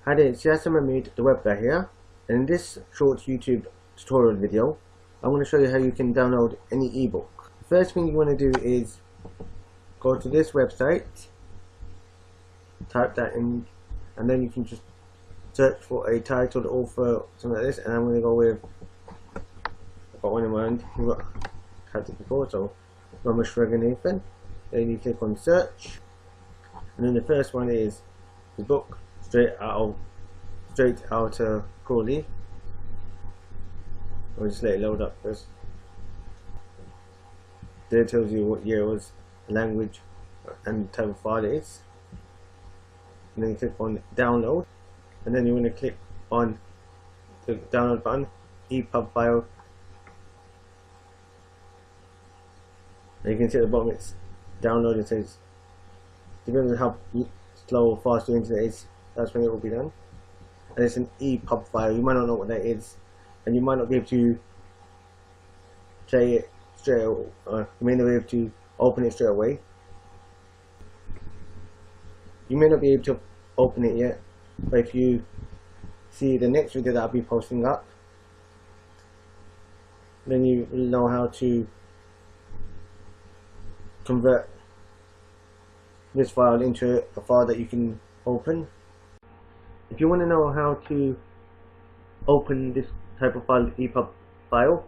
Hi there, it's Yasim Hamid, the web guy here, and in this short YouTube tutorial video I'm going to show you how you can download any ebook. The first thing you want to do is go to this website, type that in, and then you can just search for a title, author, something like this, and I'm going to go with, I've got one in mind, I've got typed it before, so Ramesh Nathan. Then you click on search, and then the first one is the book straight out of Crawley. I'll just let it load up first. There it tells you what year it was, language, and type of file it is. And then you click on download, and then you want to click on the download button, EPUB file, and you can see at the bottom it's download. It says, depending on how slow or fast your internet is, that's when it will be done. And it's an EPUB file. You might not know what that is, and you might not be able to play it straight away, you may not be able to open it straight away. You may not be able to open it yet, but if you see the next video that I'll be posting up, then you will know how to convert this file into a file that you can open. If you want to know how to open this type of file, EPUB file,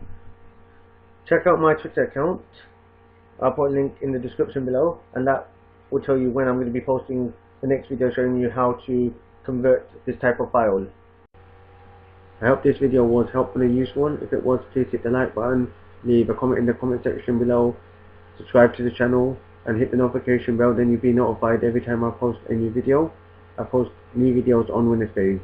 check out my Twitter account. I'll put a link in the description below, and that will tell you when I'm going to be posting the next video showing you how to convert this type of file. I hope this video was helpful and useful. If it was, please hit the like button, leave a comment in the comment section below, subscribe to the channel, and hit the notification bell, then you'll be notified every time I post a new video. I post new videos on Wednesdays.